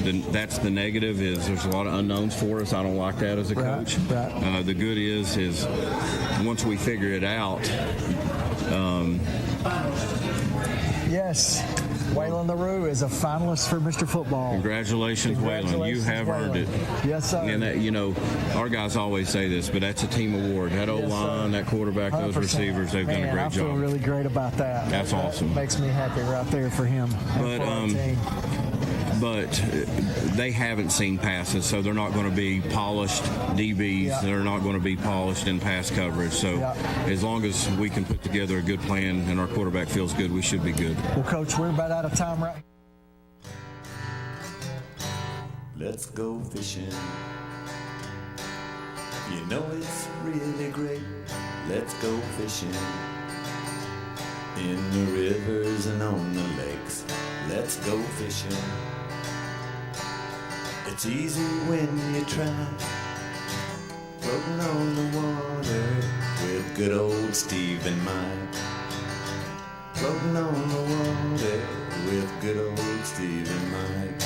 that's the negative, is there's a lot of unknowns for us. I don't like that as a coach. Right. The good is once we figure it out. Yes. Waylon LaRue is a finalist for Mr. Football. Congratulations, Waylon. You have earned it. Yes, sir. And that, our guys always say this, but that's a team award. That O-line, that quarterback, 100%. those receivers, they've done a great job. I feel really great about that. That's awesome. Makes me happy right there for him and for our team. But they haven't seen passes, so they're not going to be polished DBs. Yeah. They're not going to be polished in pass coverage. So as long as we can put together a good plan and our quarterback feels good, we should be good. Well, Coach, we're about out of time right. Let's go fishing. You know it's really great. Let's go fishing. In the rivers and on the lakes. Let's go fishing. It's easy when you try. Floating on the water with good old Steve and Mike. Floating on the water with good old Steve and Mike.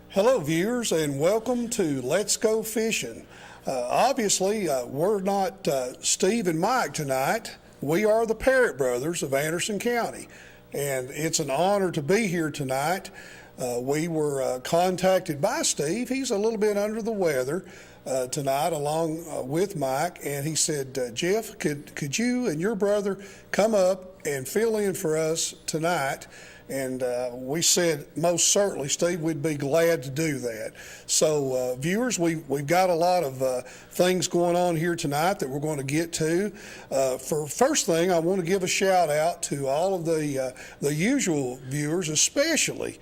Hello, viewers, and welcome to Let's Go Fishing. Obviously, we're not Steve and Mike tonight. We are the Parrott brothers of Anderson County, and it's an honor to be here tonight. We were contacted by Steve. He's a little bit under the weather tonight, along with Mike, and he said, Jeff, could you and your brother come up and fill in for us tonight? And we said, most certainly, Steve, we'd be glad to do that. So, viewers, we've got a lot of things going on here tonight that we're going to get to. For first thing, I want to give a shout out to all of the usual viewers, especially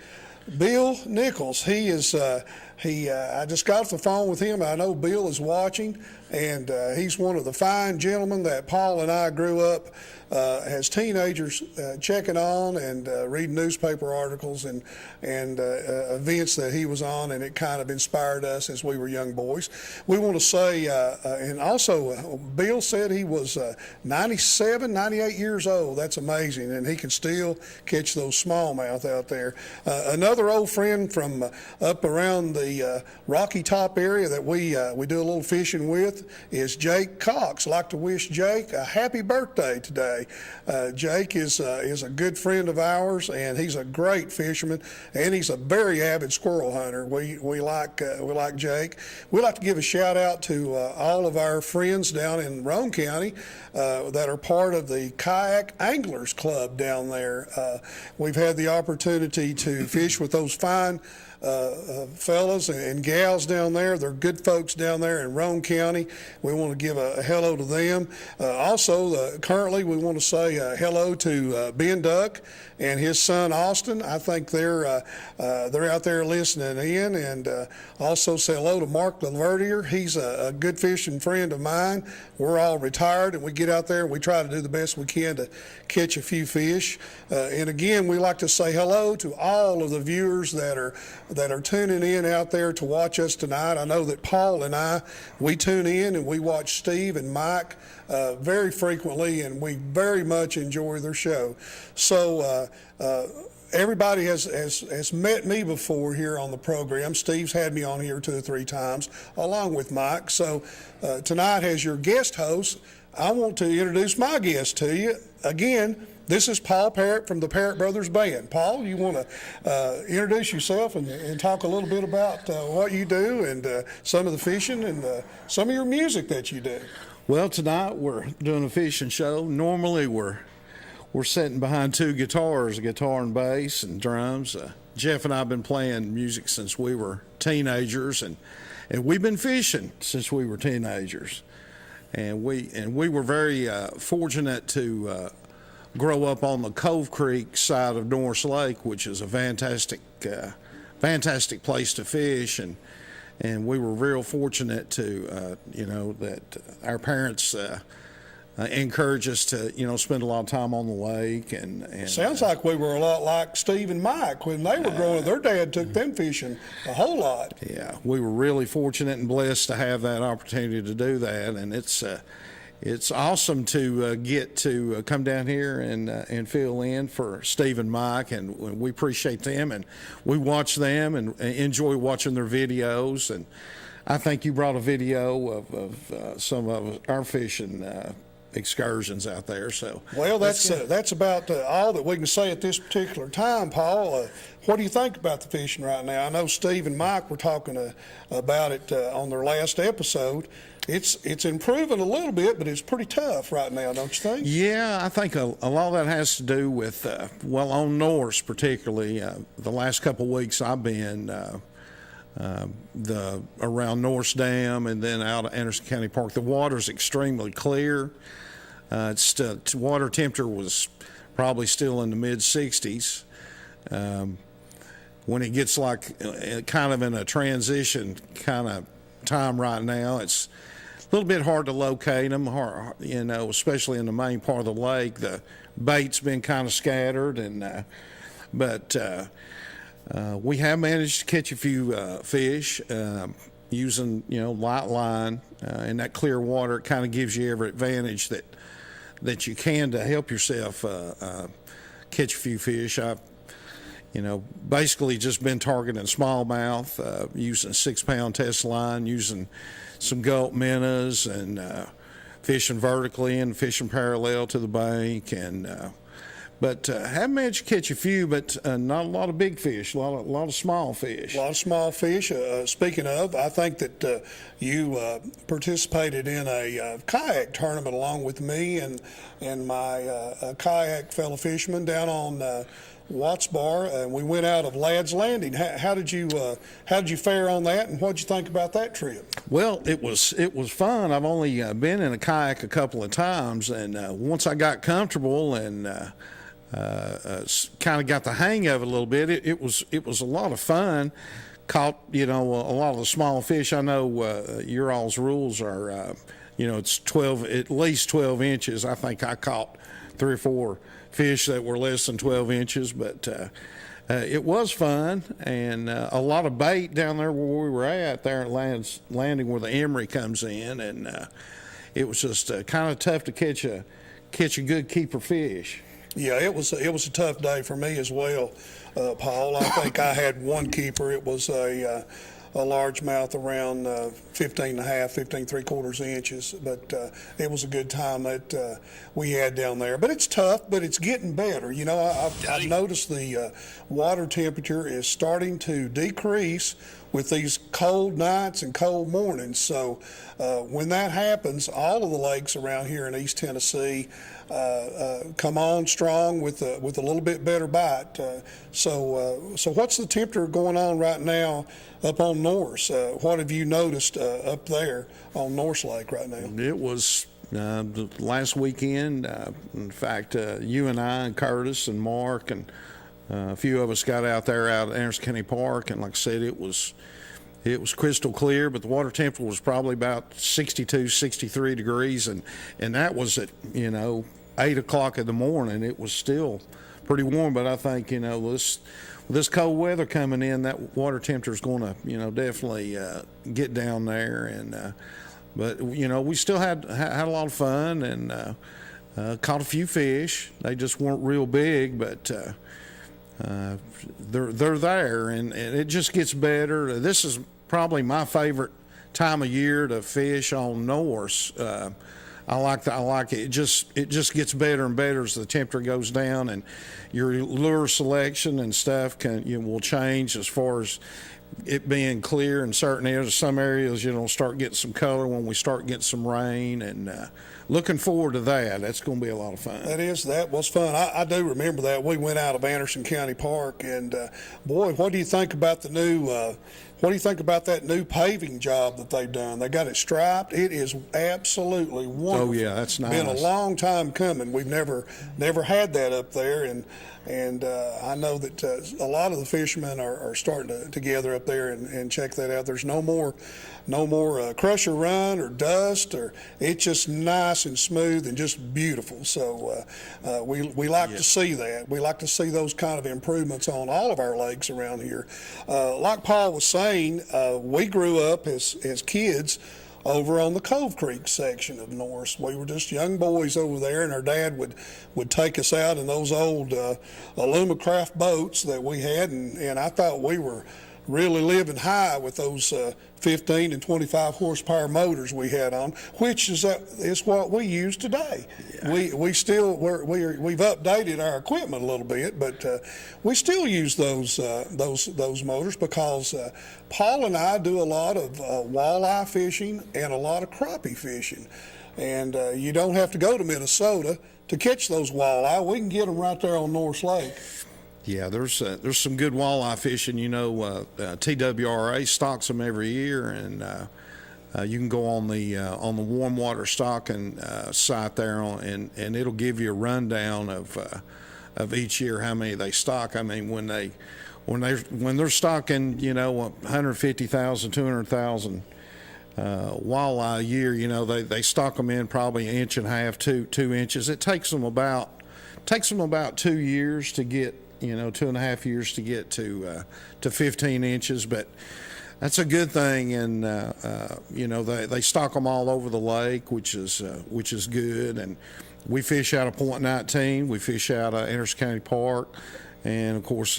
Bill Nichols. He is I just got off the phone with him. I know Bill is watching, and he's one of the fine gentlemen that Paul and I grew up as teenagers checking on and reading newspaper articles and events that he was on, and it kind of inspired us as we were young boys. We want to say, and also Bill said he was 97, 98 years old. That's amazing, and he can still catch those smallmouth out there. Another old friend from up around the Rocky Top area that we do a little fishing with is Jake Cox. I'd like to wish Jake a happy birthday today. Jake is a good friend of ours, and he's a great fisherman, and he's a very avid squirrel hunter. We like Jake. We'd like to give a shout out to all of our friends down in Roane County that are part of the Kayak Anglers Club down there. We've had the opportunity to fish with those fine fellas and gals down there. They're good folks down there in Roane County. We want to give a hello to them. Also, currently we want to say hello to Ben Duck and his son Austin. I think they're out there listening in, and also say hello to Mark Laverdier. He's a good fishing friend of mine. We're all retired, and we get out there and we try to do the best we can to catch a few fish. And again, we like to say hello to all of the viewers that are tuning in out there to watch us tonight. I know that Paul and I, we tune in and we watch Steve and Mike very frequently, and we very much enjoy their show. So everybody has met me before here on the program. Steve's had me on here 2 or 3 times, along with Mike. So tonight, as your guest host, I want to introduce my guest to you. Again, this is Paul Parrott from the Parrott Brothers Band. Paul, you want to introduce yourself and talk a little bit about what you do and some of the fishing and some of your music that you do? Well, tonight we're doing a fishing show. Normally we're sitting behind 2 guitars, a guitar and bass and drums. Jeff and I have been playing music since we were teenagers, and we've been fishing since we were teenagers. And we were very fortunate to grow up on the Cove Creek side of Norris Lake, which is a fantastic place to fish, and we were real fortunate to that our parents encouraged us to spend a lot of time on the lake and sounds like we were a lot like Steve and Mike when they were growing up. Their dad took them fishing a whole lot. Yeah, we were really fortunate and blessed to have that opportunity to do that, and it's awesome to get to come down here and fill in for Steve and Mike, and we appreciate them, and we watch them and enjoy watching their videos. And I think you brought a video of some of our fishing excursions out there. So well, that's about all that we can say at this particular time, Paul. What do you think about the fishing right now? I know Steve and Mike were talking about it on their last episode. It's improving a little bit, but it's pretty tough right now, don't you think? Yeah, I think a lot of that has to do with, well, on Norse particularly, the last couple of weeks I've been around Norse Dam and then out of Anderson County Park. The water's extremely clear. Water temperature was probably still in the mid 60s. When it gets like kind of in a transition kind of time right now, it's a little bit hard to locate them, especially in the main part of the lake. The bait's been kind of scattered, but we have managed to catch a few fish using, light line in that clear water. It kind of gives you every advantage that you can to help yourself catch a few fish. I've, basically just been targeting smallmouth, using 6-pound test line, using some gulp minnows, and fishing vertically and fishing parallel to the bank, but have managed to catch a few, but not a lot of big fish, a lot of small fish. A lot of small fish. Speaking of, I think that you participated in a kayak tournament along with me and my kayak fellow fisherman down on Watts Bar, and we went out of Ladd's Landing. How did you fare on that, and what did you think about that trip? Well, it was fun. I've only been in a kayak a couple of times, and once I got comfortable and kind of got the hang of it a little bit, it was a lot of fun. Caught a lot of the small fish. I know your all's rules are it's at least 12 inches. I think I caught 3 or 4 fish that were less than 12 inches, but it was fun, and a lot of bait down there where we were at Landing where the Emery comes in, and it was just kind of tough to catch a good keeper fish. Yeah, it was a tough day for me as well, Paul. I think I had one keeper. It was a largemouth around 15 3/4 inches, but it was a good time that we had down there. But it's tough, but it's getting better. I've noticed the water temperature is starting to decrease with these cold nights and cold mornings. So when that happens, all of the lakes around here in East Tennessee come on strong with a little bit better bite. So what's the temperature going on right now up on Norse? What have you noticed up there on Norse Lake right now? It was the last weekend. In fact, you and I and Curtis and Mark and a few of us got out there out at Anderson County Park, and like I said, it was crystal clear, but the water temperature was probably about 62, 63 degrees, and that was at 8 o'clock in the morning. It was still pretty warm, but I think this cold weather coming in, that water temperature is going to definitely get down there, and but we still had a lot of fun and caught a few fish. They just weren't real big, but they're there, and it just gets better. This is probably my favorite time of year to fish on Norse. I like it. It just gets better and better as the temperature goes down, and your lure selection and stuff will change as far as it being clear in certain areas. Some areas start getting some color when we start getting some rain, and looking forward to that. That's going to be a lot of fun. That was fun. I do remember that. We went out of Anderson County Park, and boy, what do you think about the new? What do you think about that new paving job that they've done? They got it striped. It is absolutely wonderful. Oh yeah, that's nice. Been a long time coming. We've never had that up there, and I know that a lot of the fishermen are starting to gather up there and check that out. There's no more crusher run or dust, or it's just nice and smooth and just beautiful. So we like to see that. We like to see those kind of improvements on all of our lakes around here. Like Paul was saying, we grew up as kids over on the Cove Creek section of Norris. We were just young boys over there, and our dad would take us out in those old Alumacraft boats that we had, and I thought we were really living high with those 15 and 25 horsepower motors we had on, which is what we use today. Yeah. We've updated our equipment a little bit, but we still use those motors because Paul and I do a lot of walleye fishing and a lot of crappie fishing, and you don't have to go to Minnesota to catch those walleye. We can get them right there on North Lake. Yeah, there's some good walleye fishing. TWRA stocks them every year, and you can go on the warm water stocking site there, and it'll give you a rundown of each year how many they stock. I mean, when they're stocking, 150,000, 200,000 walleye a year, they stock them in probably 1.5 inches, 2 inches. It takes them about 2 years to get. 2.5 years to get to 15 inches, but that's a good thing. And they stock them all over the lake, which is good. And we fish out of Point 19, we fish out of Anderson County Park, and of course,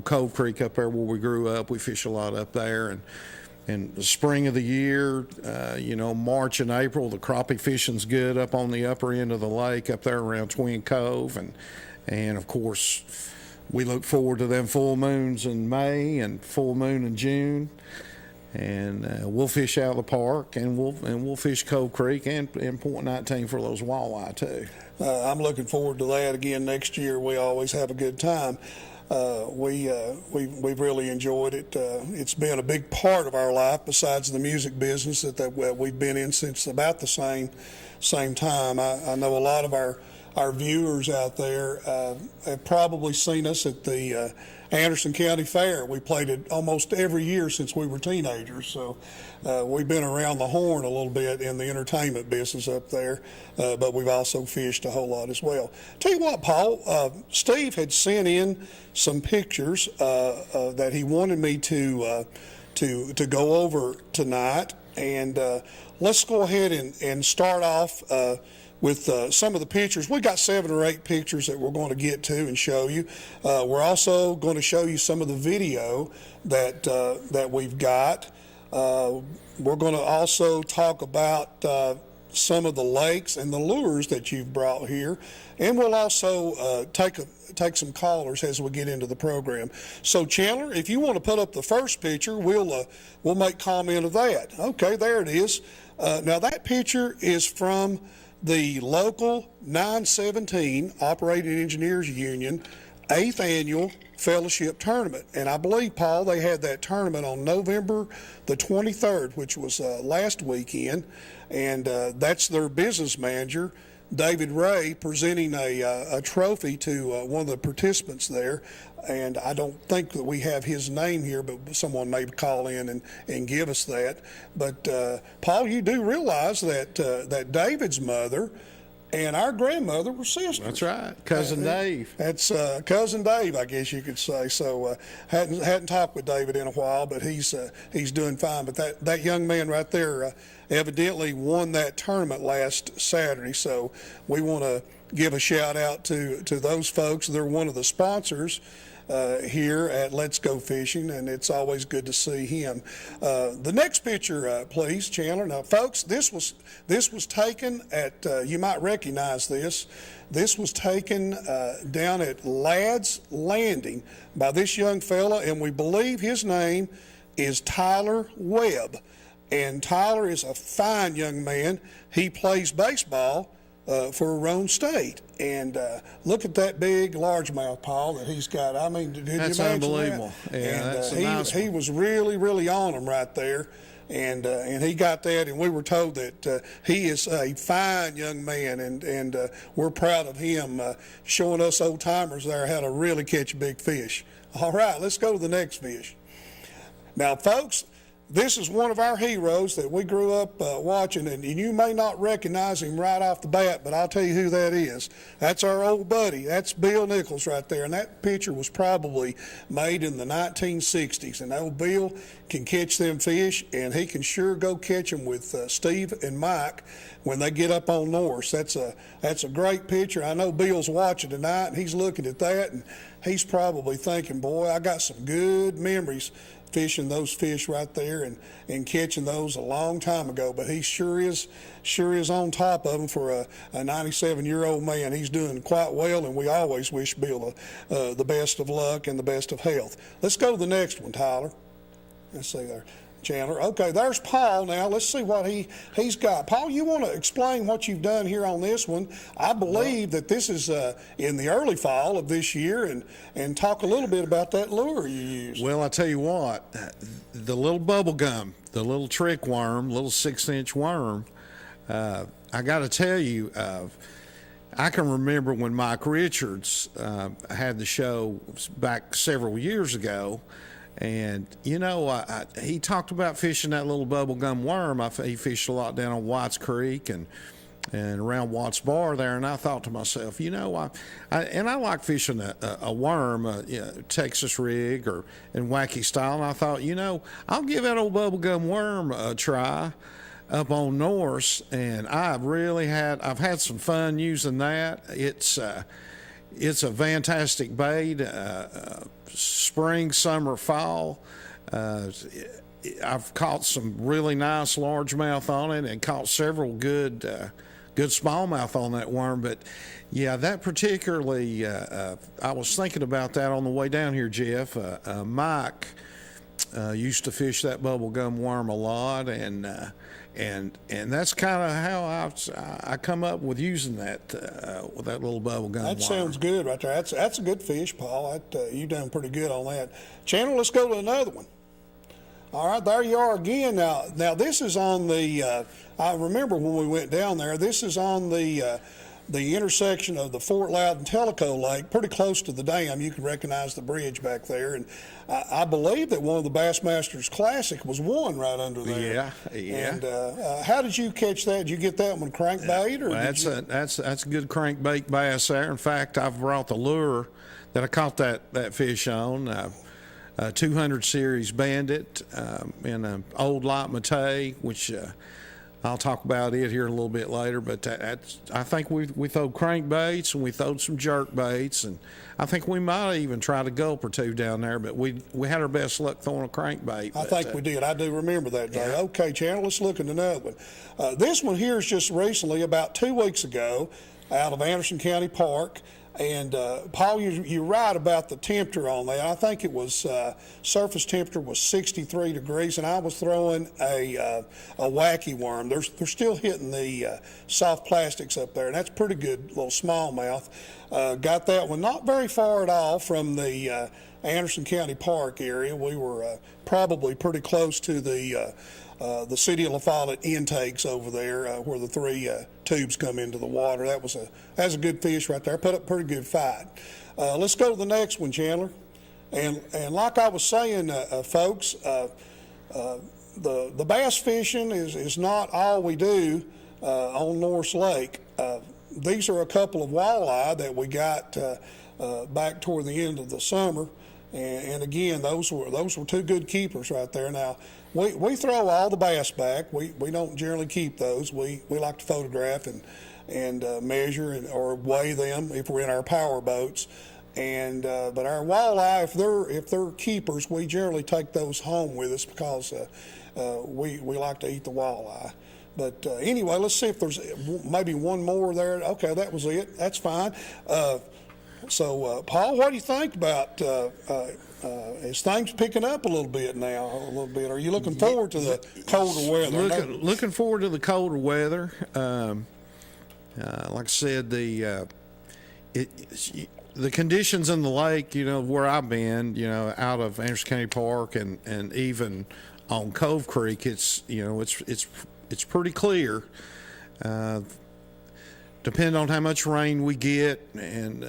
Cove Creek up there where we grew up. We fish a lot up there, and the spring of the year, March and April, the crappie fishing's good up on the upper end of the lake up there around Twin Cove, and of course. We look forward to them full moons in May and full moon in June, and we'll fish out of the park, and we'll fish Cove Creek and Point 19 for those walleye too. I'm looking forward to that again next year. We always have a good time. We've really enjoyed it. It's been a big part of our life besides the music business that we've been in since about the same time. I know a lot of our viewers out there have probably seen us at the Anderson County Fair. We played it almost every year since we were teenagers, so we've been around the horn a little bit in the entertainment business up there, but we've also fished a whole lot as well. Tell you what, Paul, Steve had sent in some pictures that he wanted me to go over tonight, and let's go ahead and start off with some of the pictures. We got 7 or 8 pictures that we're going to get to and show you. We're also going to show you some of the video that we've got. We're going to also talk about some of the lakes and the lures that you've brought here, and we'll also take some callers as we get into the program. So Chandler, if you want to put up the first picture, we'll make comment of that. Okay, there it is. Now that picture is from the local 917 Operating Engineers Union 8th Annual Fellowship Tournament. And I believe, Paul, they had that tournament on November the 23rd, which was last weekend. And that's their business manager, David Ray, presenting a trophy to one of the participants there. And I don't think that we have his name here, but someone may call in and give us that. But Paul, you do realize that David's mother and our grandmother were sisters. That's right, cousin Dave. That's cousin Dave, I guess you could say. So hadn't talked with David in a while, but he's doing fine. But that young man right there evidently won that tournament last Saturday. So we want to give a shout out to those folks. They're one of the sponsors here at Let's Go Fishing, and it's always good to see him. The next picture, please, Chandler. Now, folks, this was taken at, you might recognize this. This was taken down at Ladd's Landing by this young fella, and we believe his name is Tyler Webb. And Tyler is a fine young man. He plays baseball for Roan State. And look at that big largemouth, Paul, that he's got. I mean, did you imagine unbelievable. That? Yeah, and that's a nice one. He was really, really on him right there. And he got that, and we were told that he is a fine young man, and we're proud of him showing us old timers there how to really catch a big fish. All right, let's go to the next fish. Now, folks, this is one of our heroes that we grew up watching, and you may not recognize him right off the bat, but I'll tell you who that is. That's our old buddy. That's Bill Nichols right there, and that picture was probably made in the 1960s, and old Bill can catch them fish, and he can sure go catch them with Steve and Mike when they get up on Norse. That's a great picture. I know Bill's watching tonight, and he's looking at that, and he's probably thinking, boy, I got some good memories fishing those fish right there and catching those a long time ago. But he sure is on top of them for a 97-year-old man. He's doing quite well, and we always wish Bill the best of luck and the best of health. Let's go to the next one, Tyler. Let's see there. Chandler. Okay, there's Paul now. Let's see what he's got. Paul, you want to explain what you've done here on this one? I believe that this is in the early fall of this year, and talk a little bit about that lure you used. Well, I tell you what, the little bubble gum, the little trick worm, little 6-inch worm, I got to tell you, I can remember when Mike Richards had the show back several years ago. And, you know, he talked about fishing that little bubblegum worm. He fished a lot down on Watts Creek and around Watts Bar there. And I thought to myself, you know, I like fishing a worm, Texas rig in wacky style. And I thought, you know, I'll give that old bubblegum worm a try up on Norse. And I've had some fun using that. It's a fantastic bait, spring, summer, fall. I've caught some really nice largemouth on it and caught several good smallmouth on that worm. But yeah, that particularly, I was thinking about that on the way down here, Jeff. Mike used to fish that bubblegum worm a lot, and that's kind of how I come up with using that with that little bubble gum. That sounds good right there. That's a good fish, Paul. You done pretty good on that. Channel, let's go to another one. All right, there you are again. Now this is on the. I remember when we went down there. This is on the intersection of the Fort Loudon Tellico Lake, pretty close to the dam. You can recognize the bridge back there, and I believe that one of the Bassmasters Classic was won right under there. Yeah. And how did you catch that? Did you get that one crankbait, or that's a good crankbait bass there. In fact, I've brought the lure that I caught that fish on. 200 series Bandit in an old light Matei, which I'll talk about it here a little bit later, but I think we throw crankbaits and we throwed some jerk baits, and I think we might have even tried a gulp or two down there, but we had our best luck throwing a crankbait. I think we did. I do remember that day. Yeah. Okay, Channel, let's look at another one. This one here is just recently, about 2 weeks ago, out of Anderson County Park. And Paul, you're right about the temperature on that. I think it was surface temperature was 63 degrees, and I was throwing a wacky worm. They're still hitting the soft plastics up there, and that's pretty good little smallmouth. Got that one not very far at all from the Anderson County Park area. We were probably pretty close to the City of La Follette intakes over there, where the three tubes come into the water. That's a good fish right there. Put up a pretty good fight. Let's go to the next one, Chandler. And like I was saying, folks, the bass fishing is not all we do on Norse Lake. These are a couple of walleye that we got back toward the end of the summer. And again, those were two good keepers right there. Now, we throw all the bass back. We don't generally keep those. We like to photograph and measure or weigh them if we're in our power boats. And but our walleye, if they're keepers, we generally take those home with us because we like to eat the walleye. But anyway, let's see if there's maybe one more there. Okay, that was it. That's fine. So, Paul, what do you think about is things picking up a little bit now? A little bit. Are you looking forward to the colder weather? Looking forward to the colder weather. Like I said, the conditions in the lake, where I've been, out of Anderson County Park and even on Cove Creek, it's pretty clear. Depending on how much rain we get, and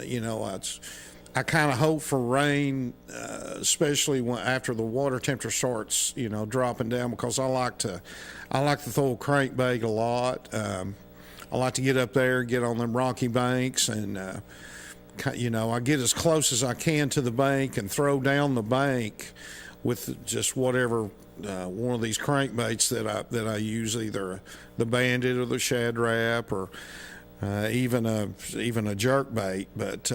I kind of hope for rain, especially after the water temperature starts, dropping down, because I like to throw a crankbait a lot. I like to get up there, get on them rocky banks, and I get as close as I can to the bank and throw down the bank with just whatever one of these crankbaits that I use, either the Bandit or the Shad Rap or even a jerk bait. But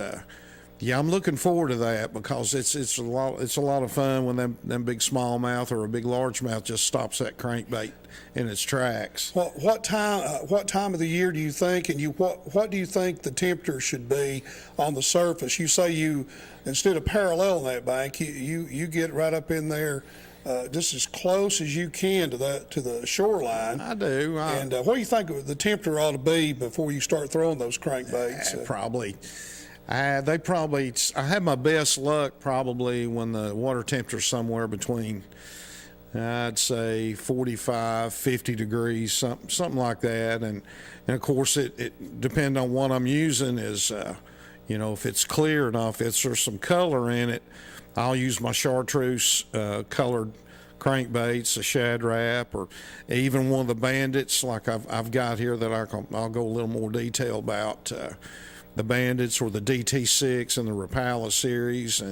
yeah, I'm looking forward to that, because it's a lot of fun when them big smallmouth or a big largemouth just stops that crankbait in its tracks. What time of the year do you think, and what do you think the temperature should be on the surface? You say instead of paralleling that bank, you get right up in there, just as close as you can to the shoreline. I do. And what do you think the temperature ought to be before you start throwing those crankbaits? Probably. I have my best luck probably when the water temperature's somewhere between, I'd say 45, 50 degrees, something like that. And of course, it depends on what I'm using is, if it's clear enough, if there's some color in it, I'll use my chartreuse colored crankbaits, a Shad Rap, or even one of the Bandits like I've got here that I'll go a little more detail about. The Bandits or the DT6 and the Rapala series,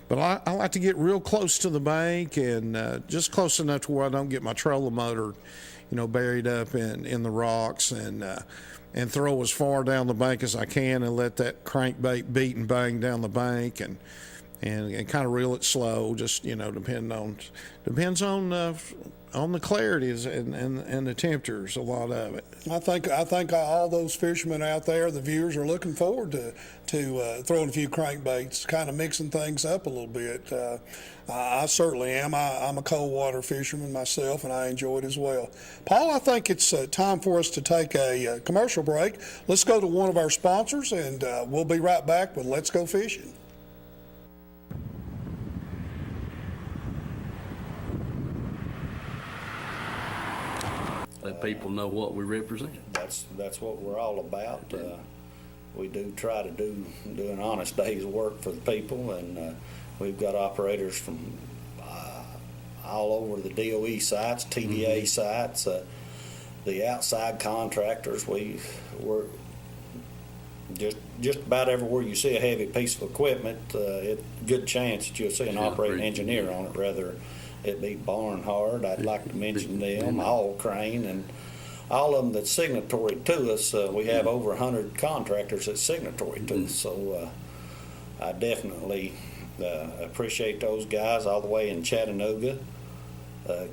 but I like to get real close to the bank and just close enough to where I don't get my trolling motor, buried up in the rocks, and throw as far down the bank as I can and let that crankbait beat and bang down the bank and kind of reel it slow, just depends on the clarities and the temperatures, a lot of it. I think all those fishermen out there, the viewers, are looking forward to throwing a few crankbaits, kind of mixing things up a little bit. I certainly am. I'm a cold water fisherman myself, and I enjoy it as well. Paul, I think it's time for us to take a commercial break. Let's go to one of our sponsors, and we'll be right back with Let's Go Fishing. Let people know what we represent. That's what we're all about. We do try to do an honest day's work for the people, and we've got operators from all over the DOE sites, TVA sites, the outside contractors. We're just about everywhere you see a heavy piece of equipment, good chance that you'll see an operating engineer on it, rather it be Barnhard. I'd like to mention them, All Crane, and all of them that's signatory to us. We have over 100 contractors that's signatory to us, so I definitely appreciate those guys all the way in Chattanooga,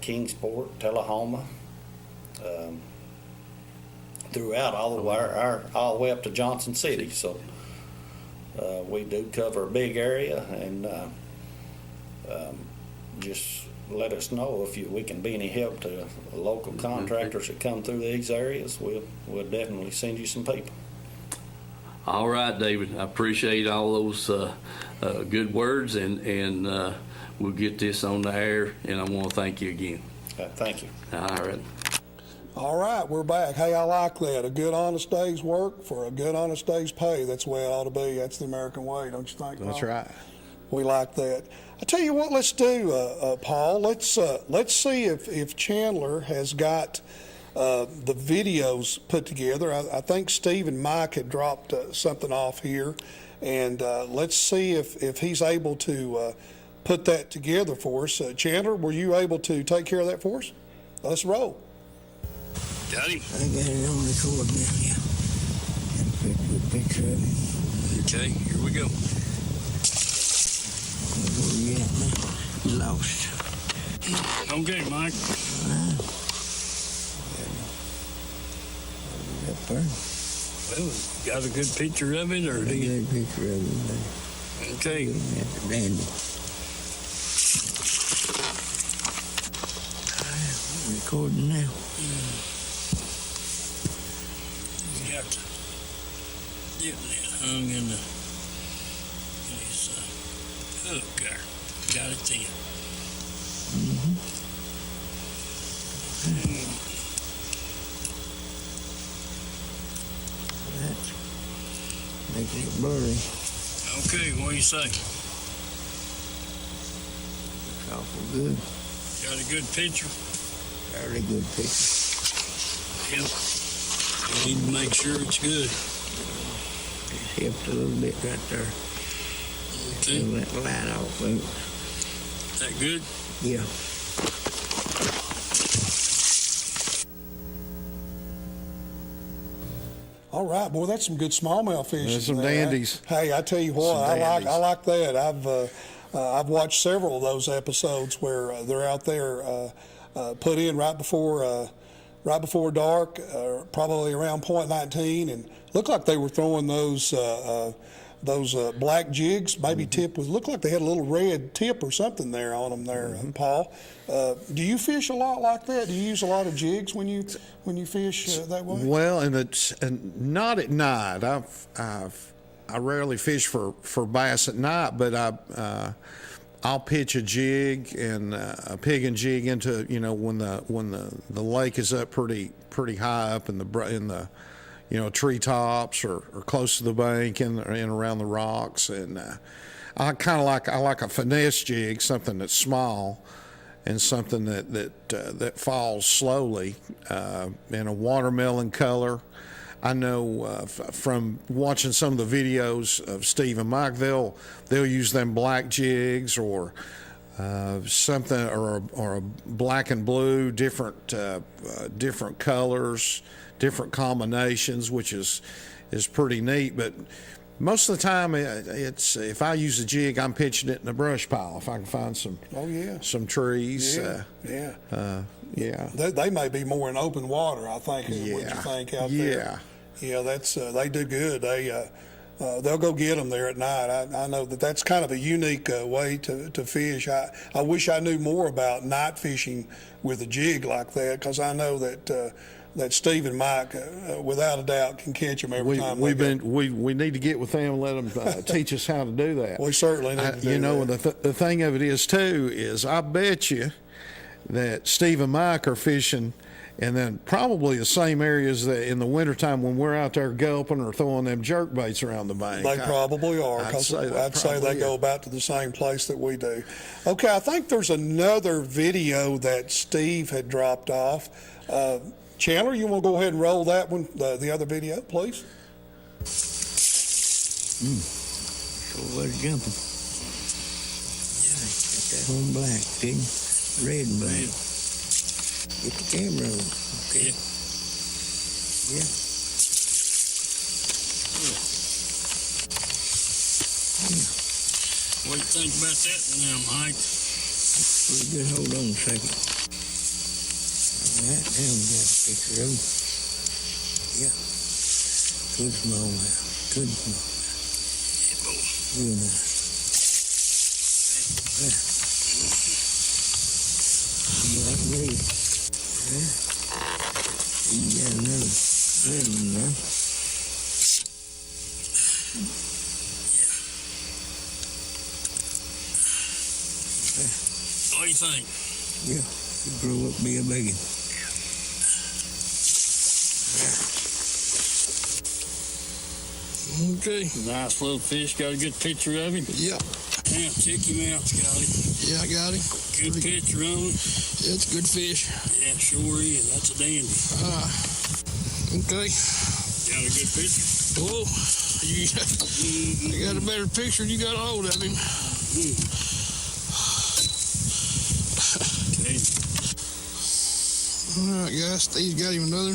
Kingsport, Tullahoma, throughout all the way up to Johnson City. So we do cover a big area, and just let us know if we can be any help to local contractors that come through these areas. We'll definitely send you some people. All right, David. I appreciate all those good words, and we'll get this on the air. And I want to thank you again. Thank you. All right. All right, we're back. Hey, I like that. A good, honest day's work for a good, honest day's pay. That's the way it ought to be. That's the American way, don't you think, Paul? That's right. We like that. I tell you what, let's do, Paul. Let's see if Chandler has got the videos put together. I think Steve and Mike had dropped something off here, and let's see if he's able to put that together for us. Chandler, were you able to take care of that for us? Let's roll. Got him. I got it on record now, yeah. Got a picture of him. Okay, here we go. Where you at now? You lost. Okay, Mike. That bird. Well, got a good picture of it, or I do you? got a picture of him. Okay. That's dandy. I'm recording now. Got getting it hung in his hook there. Got it then. That's making it blurry. Okay, what do you say? It's awful good. Got a good picture? Fairly good picture. Yep. We need to make sure it's good. It's hipped a little bit right there. Okay. Pull that line off. Ain't it? That good? Yeah. All right, boy, that's some good smallmouth fishing. There's some there. dandies. Hey, I tell you what, Some dandies. I like that. I've watched several of those episodes where they're out there put in right before dark, probably around point 19, and looked like they were throwing those black jigs, maybe tipped with. Looked like they had a little red tip or something there on them there, Paul. Do you fish a lot like that? Do you use a lot of jigs when you fish that way? Well, and not at night. I rarely fish for bass at night, but I'll pitch a jig and a pig and jig into when the lake is up pretty high up in the treetops or close to the bank and around the rocks, and I like a finesse jig, something that's small and something that falls slowly in a watermelon color. I know from watching some of the videos of Steve and Mike, they'll use them black jigs or something or a black and blue, different colors, different combinations, which is pretty neat. But most of the time, it's if I use a jig, I'm pitching it in a brush pile. If I can find some trees. Yeah. They may be more in open water, I think, is what you think out there. Yeah, that's they do good. They'll go get them there at night. I know that's kind of a unique way to fish. I wish I knew more about night fishing with a jig like that, because I know that Steve and Mike, without a doubt, can catch them every time. We need to get with them and let them teach us how to do that. We certainly need to do that. The thing of it is too is I bet you that Steve and Mike are fishing, and then probably the same areas that in the wintertime when we're out there gulping or throwing them jerk baits around the bank. They probably are, because I'd say they go about to the same place that we do. Okay, I think there's another video that Steve had dropped off. Chandler, you want to go ahead and roll that one, the other video, please? So what's jumping? Got that one black, pig, red and black. Get the camera on. Okay. Yeah. What do you think about that now, Mike? Pretty good. Hold on a second. All right, now we got a picture of him. Yeah. Good smallmouth. Good smallmouth. Real nice. Yeah. You like red? Yeah. You got another red one there. What do you think? Yeah. You grow up, be a biggin. Okay. Nice little fish. Got a good picture of him? Yeah. Now, check him out, Scotty. Yeah, I got him. Good picture on him. Yeah, it's good fish. Yeah, sure is. That's a dandy. Okay. Got a good picture. Oh, you got a better picture than you got a hold of him. Okay. All right, guys. Steve's got him another.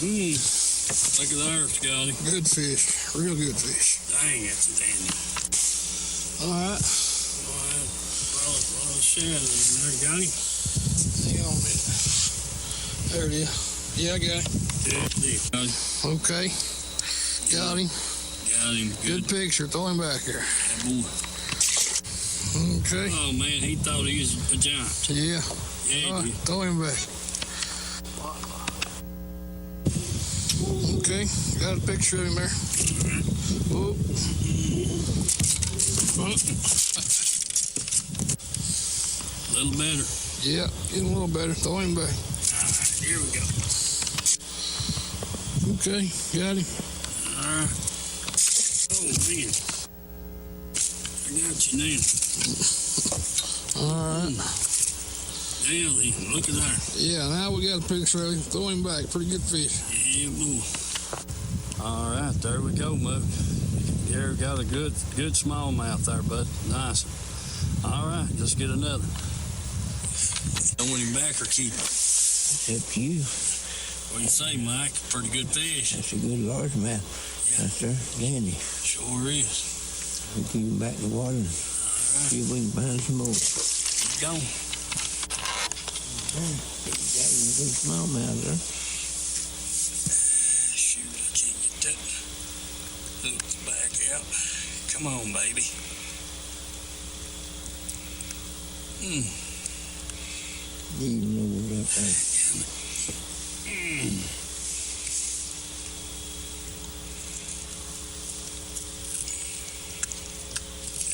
Look at there, Scotty. Good fish. Real good fish. Dang, that's a dandy. All right. All right. Well, shadow in there. Got him? Hang on a minute. There it is. Yeah, I got him. Good deal. Got him. Okay. Got him. Got him. Good picture. Throw him back here. That boy. Okay. Oh, man, he thought he was a giant. Yeah. Yeah, All he right. Throw him back. Okay. Got a picture of him there. Oh. A little better. Yeah, getting a little better. Throw him back. All right, here we go. Okay, got him. right. Oh, man. I got you now. All right. Now, then, look at that. Yeah, now we got a picture of him. Throw him back. Pretty good fish. Yeah, boy. All right, there we go, Muck. You got a good smallmouth there, bud. Nice. All right, let's get another. Throw him back or keep it? It's up to you. What do you say, Mike? Pretty good fish. That's a good largemouth. Yeah. That's there, dandy. Sure is. We'll keep him back in the water and see if we can find some more. Keep going. You got him a good smallmouth there. Shoot, I can't get that hook back out. Come on, baby. Even over that way.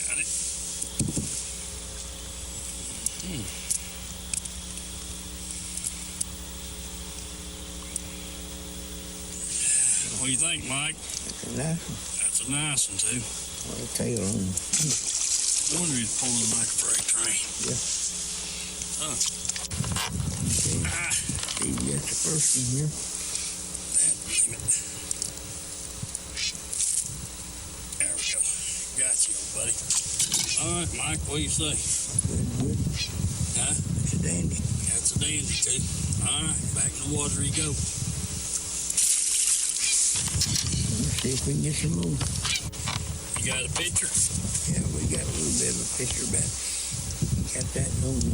Got it. What do you think, Mike? That's a nice one. That's a nice one, too. What a tail on him. I wonder if he's pulling like a freight train. Yeah. Huh. Okay. Ah, See, you got the first one here. that damn it. There we go. Got you, old buddy. All right, Mike, what do you say? Good, good. Huh? It's a dandy. That's a dandy, too. All right, back in the water you go. Let's see if we can get some more. You got a picture? Yeah, we got a little bit of a picture back. Got that on the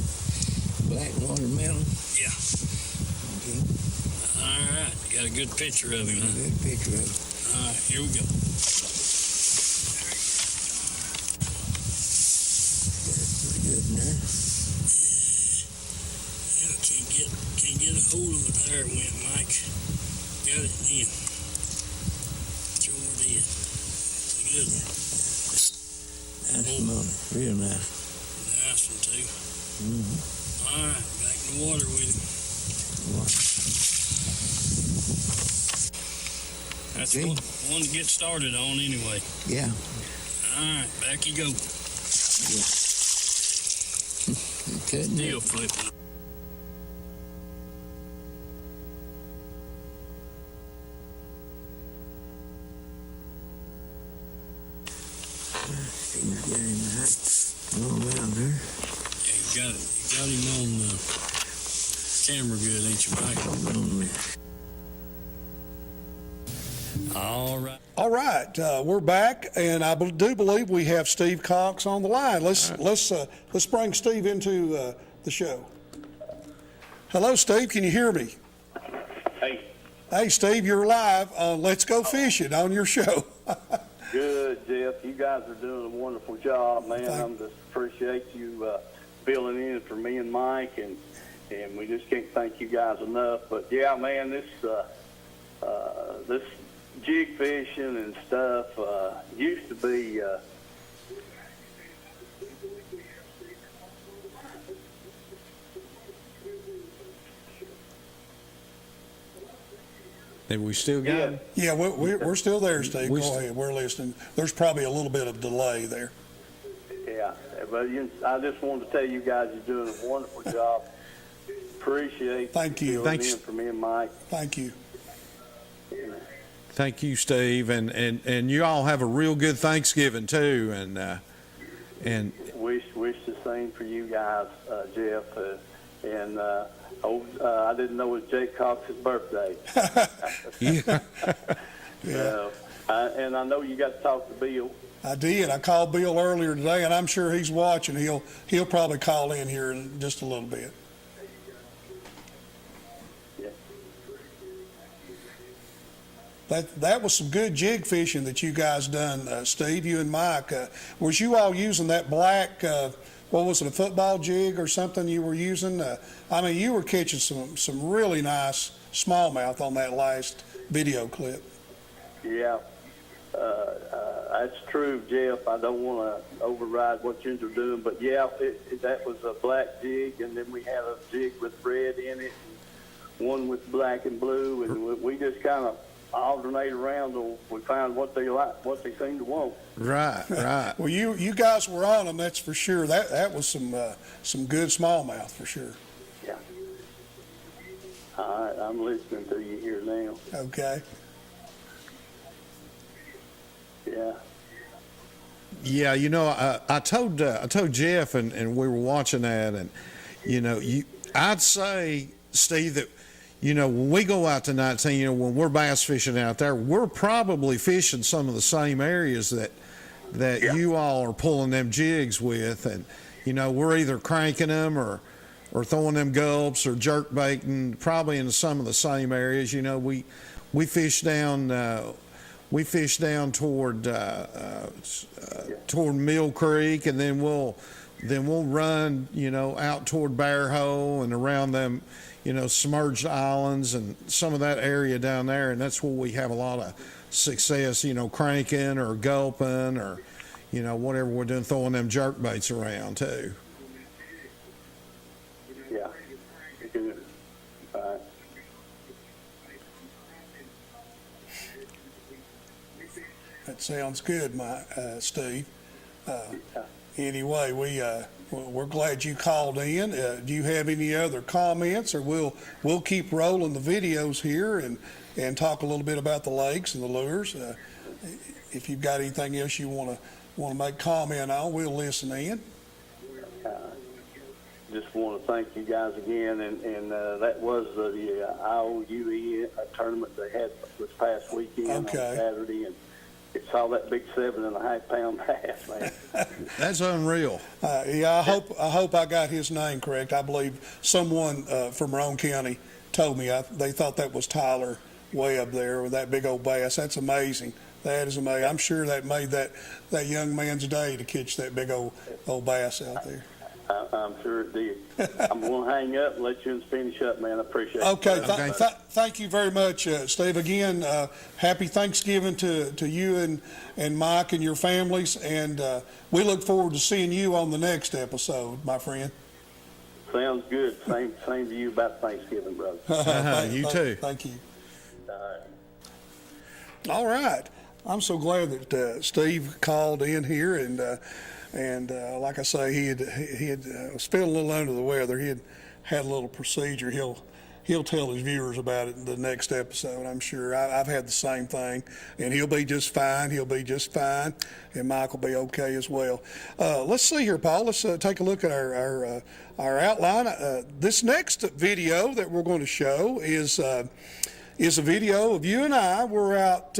black watermelon. Yeah. Okay. All right, you got a good picture of him, A huh? good picture of it. All right, here we go. Got it pretty good in there. Yeah, can't get a hold of it. There it went, Mike. Got it in. Sure did. It's a good one. Nice money. Real nice. Nice one, too. Mm-hmm. All right, back in the water with him. That's Okay. one to get started on anyway. Yeah. All right, back you go. Yeah. Cutting Deal it. flipping. See, we got him all around there. Yeah, you got it. You got him on camera good, ain't you, Mike? All right. All right, we're back, and I do believe we have Steve Cox on the line. Let's bring Steve into the show. Hello, Steve. Can you hear me? Hey, Hey, Steve, you're live on Let's Go Fishing on your show. good, Jeff. You guys are doing a wonderful job, man. I just appreciate you filling in for me and Mike, and we just can't thank you guys enough. But yeah, man, this jig fishing and stuff used to be. Have we still got him? Yeah, we're still there, Steve. Go ahead. We're listening. There's probably a little bit of delay there. Yeah, but I just wanted to tell you guys you're doing a wonderful job. Appreciate Thank you. filling in for me and Mike. Thank you. Thank you, Steve, and you all have a real good Thanksgiving too, and Wish the same for you guys, Jeff, and I didn't know it was Jake Cox's birthday. yeah. And I know you got to talk to Bill. I did. I called Bill earlier today, and I'm sure he's watching. He'll probably call in here in just a little bit. That was some good jig fishing that you guys done, Steve, you and Mike. Was you all using that black, what was it, a football jig or something you were using? I mean, you were catching some really nice smallmouth on that last video clip. Yeah, that's true, Jeff. I don't want to override what you're doing, but yeah, that was a black jig, and then we had a jig with red in it, and one with black and blue, and we just kind of alternate around till we find what they like, what they seem to want. Right, right. Well, you guys were on them, that's for sure. That was some good smallmouth for sure. Yeah. All right, I'm listening to you here now. Okay. Yeah. Yeah, you know, I told Jeff, and we were watching that, and you know, I'd say, Steve, that you know, when we go out to 19, you know, when we're bass fishing out there, we're probably fishing some of the same areas that you all are pulling them jigs with, and you know, we're either cranking them or throwing them gulps or jerk baiting, probably in some of the same areas. You know, we fish down. We fish down toward Mill Creek, and then we'll run, you know, out toward Bear Hole and around them, you know, submerged islands and some of that area down there, and that's where we have a lot of success, you know, cranking or gulping or, you know, whatever we're doing, throwing them jerk baits around too. Yeah. Good. All right. That sounds good, Steve. Anyway, we're glad you called in. Do you have any other comments, or we'll keep rolling the videos here and talk a little bit about the lakes and the lures? If you've got anything else you want to make comment on, we'll listen in. Just want to thank you guys again, and that was the IOUE tournament they had this past weekend on Saturday, and it saw that big 7.5 pound bass, man. That's unreal. Yeah, I hope I got his name correct. I believe someone from Roane County told me they thought that was Tyler way up there with that big old bass. That's amazing. That is amazing. I'm sure that made that young man's day to catch that big old bass out there. I'm sure it did. I'm going to hang up and let you finish up, man. I appreciate it. Okay, thank you very much, Steve. Again, happy Thanksgiving to you and Mike and your families, and we look forward to seeing you on the next episode, my friend. Sounds good. Same to you about Thanksgiving, brother. You too. Thank you. All right. All right. I'm so glad that Steve called in here, and like I say, he had was feeling a little under the weather. He had a little procedure. He'll tell his viewers about it in the next episode, I'm sure. I've had the same thing, and he'll be just fine. And Mike will be okay as well. Let's see here, Paul. Let's take a look at our outline. This next video that we're going to show is a video of you and I. We're out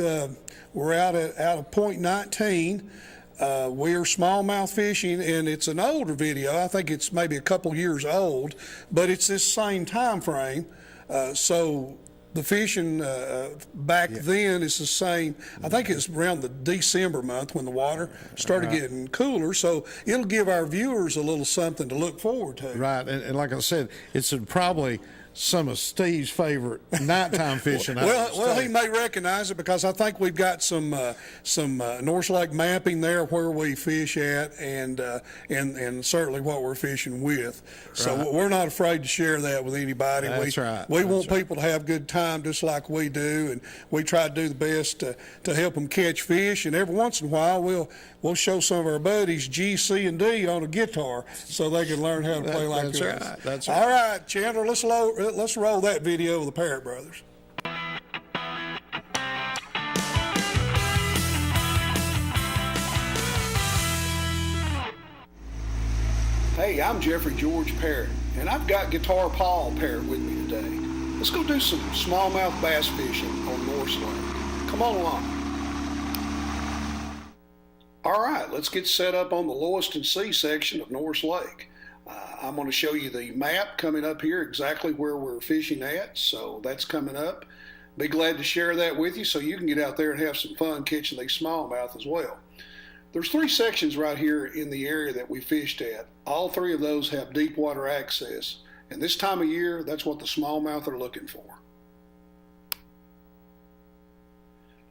of Point 19. We're smallmouth fishing, and it's an older video. I think it's maybe a couple years old, but it's this same time frame. So the fishing back then is the same. I think it's around the December month when the water started getting cooler. So it'll give our viewers a little something to look forward to. Right, and like I said, it's probably some of Steve's favorite nighttime fishing. Well, he may recognize it because I think we've got some North Lake mapping there where we fish at, and certainly what we're fishing with. So we're not afraid to share that with anybody. That's right. We want people to have a good time just like we do, and we try to do the best to help them catch fish. And every once in a while, we'll show some of our buddies G, C, and D on a guitar so they can learn how to play like this. Right. That's right. All right, Chandler, let's roll that video of the Parrott brothers. Hey, I'm Jeffrey George Parrott, and I've got Guitar Paul Parrott with me today. Let's go do some smallmouth bass fishing on North Lake. Come on along. All right, let's get set up on the Lewiston Sea section of North Lake. I'm going to show you the map coming up here, exactly where we're fishing at, so that's coming up. Be glad to share that with you so you can get out there and have some fun catching these smallmouth as well. There's 3 sections right here in the area that we fished at. All 3 of those have deep water access, and this time of year, that's what the smallmouth are looking for.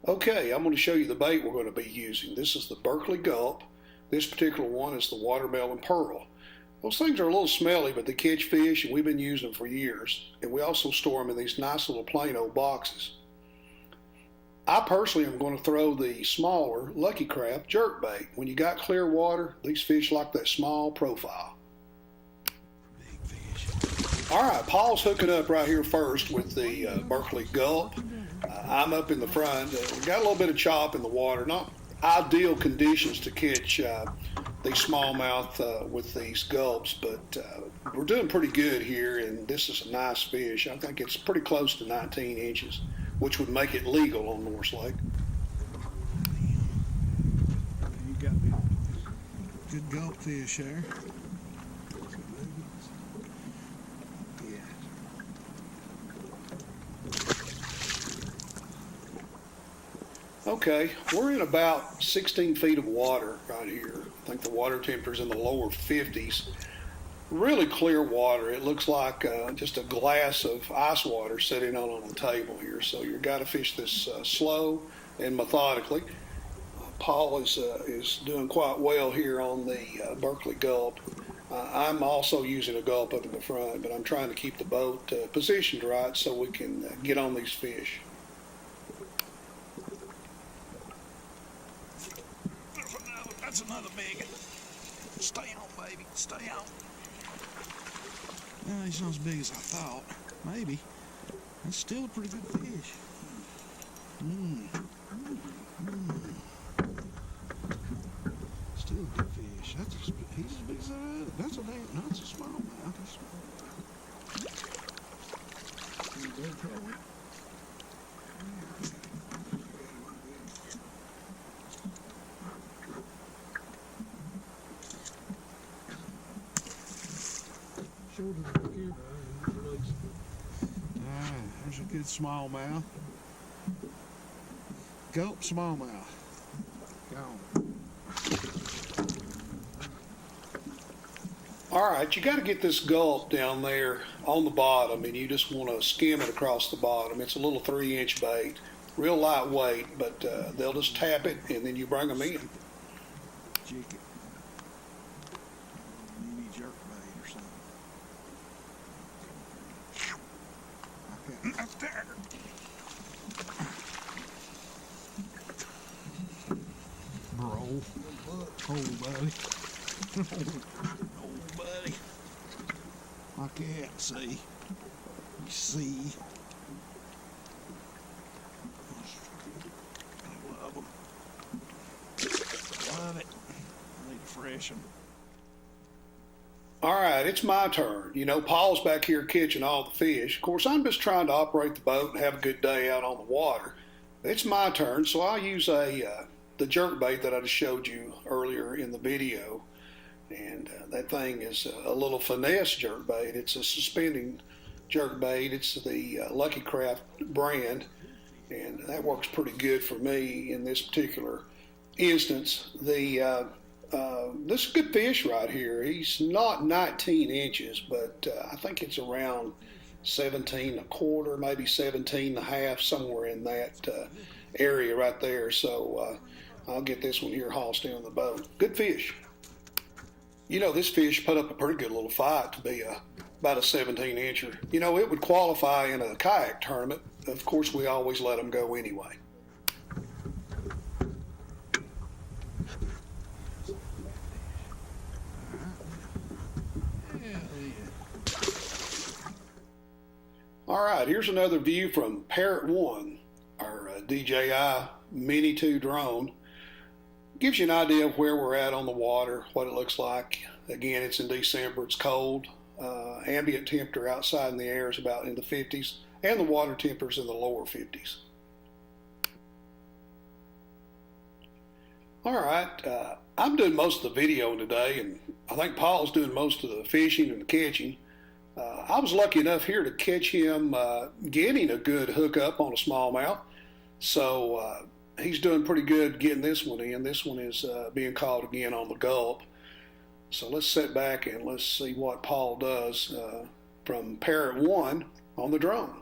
Okay, I'm going to show you the bait we're going to be using. This is the Berkeley Gulp. This particular one is the Watermelon Pearl. Those things are a little smelly, but they catch fish, and we've been using them for years. And we also store them in these nice little plain old boxes. I personally am going to throw the smaller Lucky Craft jerkbait. When you got clear water, these fish like that small profile. Big fish. All right, Paul's hooking up right here first with the Berkeley Gulp. I'm up in the front. We got a little bit of chop in the water. Not ideal conditions to catch these smallmouth with these gulps, but we're doing pretty good here, and this is a nice fish. I think it's pretty close to 19 inches, which would make it legal on North Lake. You got me. Good gulp fish there. Yeah. Okay, we're in about 16 feet of water right here. I think the water temperature's in the lower 50s. Really clear water. It looks like just a glass of ice water sitting on the table here. So you've got to fish this slow and methodically. Paul is doing quite well here on the Berkeley Gulp. I'm also using a gulp up in the front, but I'm trying to keep the boat positioned right so we can get on these fish. That's another big one. Stay on, baby. Stay on. No, he's not as big as I thought. Maybe. It's still a pretty good fish. Still a good fish. He's as big as that. That's a damn. No, it's a smallmouth. There's a good smallmouth. Gulp smallmouth. Gone. All right, you got to get this gulp down there on the bottom, and you just want to skim it across the bottom. It's a little 3-inch bait, real lightweight, but they'll just tap it, and then you bring them in. Jig it. Maybe jerk bait or something. Okay. Up there. Bro. Oh, buddy. Oh, buddy. I can't see. You see. I love them. Love it. I need to freshen. All right, it's my turn. You know, Paul's back here catching all the fish. Of course, I'm just trying to operate the boat and have a good day out on the water. It's my turn, so I'll use the jerk bait that I just showed you earlier in the video. And that thing is a little finesse jerk bait. It's a suspending jerk bait. It's the Lucky Craft brand, and that works pretty good for me in this particular instance. This is a good fish right here. He's not 19 inches, but I think it's around 17 and a quarter, maybe 17 and a half, somewhere in that area right there. So I'll get this one here hossed in the boat. Good fish. You know, this fish put up a pretty good little fight to be about a 17-incher. You know, it would qualify in a kayak tournament. Of course, we always let them go anyway. All right, here's another view from Parrott 1, our DJI Mini 2 drone. Gives you an idea of where we're at on the water, what it looks like. Again, it's in December, it's cold. Ambient temperature outside in the air is about in the 50s, and the water temperature's in the lower 50s. All right, I'm doing most of the video today, and I think Paul's doing most of the fishing and the catching. I was lucky enough here to catch him getting a good hookup on a smallmouth. So he's doing pretty good getting this one in. This one is being caught again on the gulp. So let's sit back and let's see what Paul does from Parrott 1 on the drone.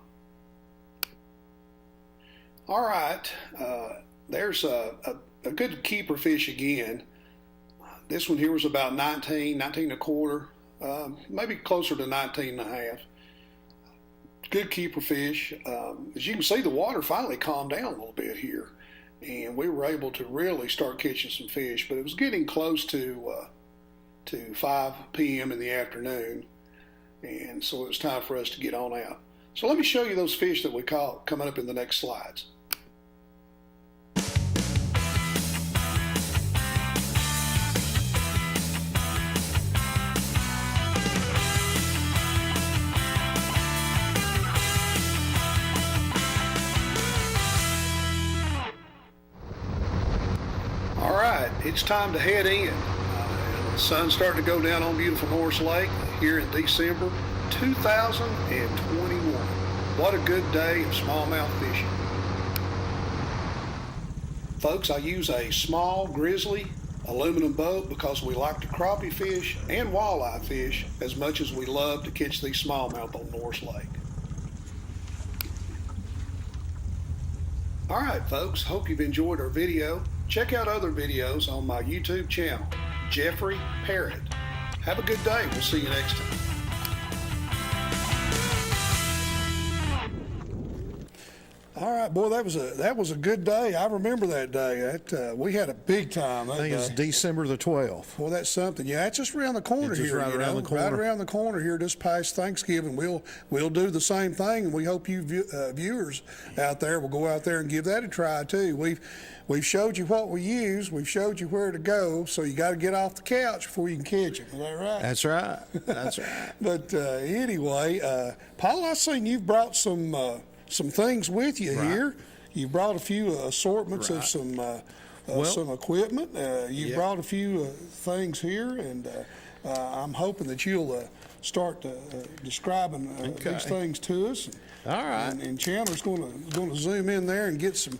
All right, there's a good keeper fish again. This one here was about 19 and a quarter, maybe closer to 19 and a half. good keeper fish. As you can see, the water finally calmed down a little bit here, and we were able to really start catching some fish. But it was getting close to 5 p.m. in the afternoon, and so it was time for us to get on out. So let me show you those fish that we caught coming up in the next slides. All right, it's time to head in. The sun's starting to go down on beautiful Norris Lake here in December 2021. What a good day of smallmouth fishing. Folks, I use a small grizzly aluminum boat because we like to crappie fish and walleye fish as much as we love to catch these smallmouth on Norris Lake. All right, folks, hope you've enjoyed our video. Check out other videos on my YouTube channel, Jeffrey Parrott. Have a good day. We'll see you next time. All right, boy, that was a good day. I remember that day. We had a big time. I think it's December the 12th. Well, that's something. Yeah, it's just around the corner It's just here. right around the corner. Right around the corner here, just past Thanksgiving. We'll do the same thing, and we hope you viewers out there will go out there and give that a try too. We've showed you what we use. We've showed you where to go. So you got to get off the couch before you can catch them. Is that right? That's right. That's right. But anyway, Paul, I seen you've brought some things with you here. You brought a few assortments of some equipment. You brought a few things here, and I'm hoping that you'll start describing these things to us. All right. And Chandler's going to zoom in there and get some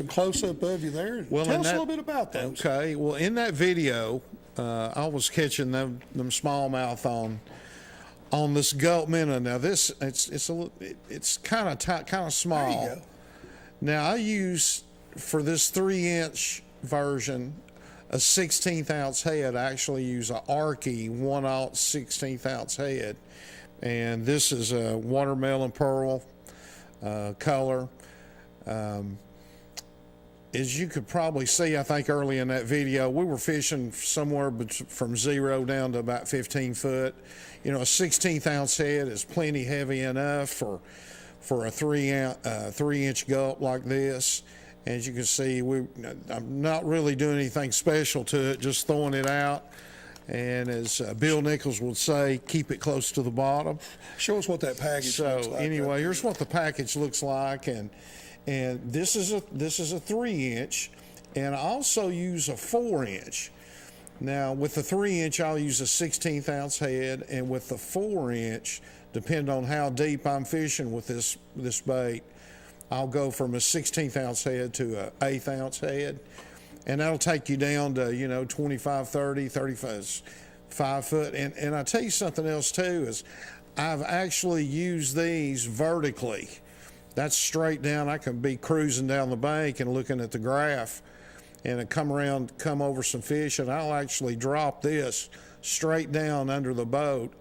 close up of you there. Tell us a little bit about those. Okay. Well, in that video, I was catching them smallmouth on this Gulp minnow. Now this it's kind of small. There you go. Now I use for this 3-inch version a 1/16 ounce head. I actually use a Arky 1/0 1/16 ounce head, and this is a watermelon pearl color. As you could probably see, I think early in that video, we were fishing somewhere from 0 down to about 15 foot. You know, a 1/16 ounce head is plenty heavy enough for a 3-inch gulp like this. As you can see, I'm not really doing anything special to it, just throwing it out. And as Bill Nichols would say, keep it close to the bottom. Show us what that package looks like. So anyway, here's what the package looks like, and this is a 3-inch, and I also use a 4-inch. Now with the 3-inch, I'll use a 1/16 ounce head, and with the 4-inch, depending on how deep I'm fishing with this bait, I'll go from a 1/16 ounce head to a 1/8 ounce head, and that'll take you down to 25, 30, 35 foot. And I tell you something else too is I've actually used these vertically. That's straight down. I can be cruising down the bank and looking at the graph, and come over some fish, and I'll actually drop this straight down under the boat,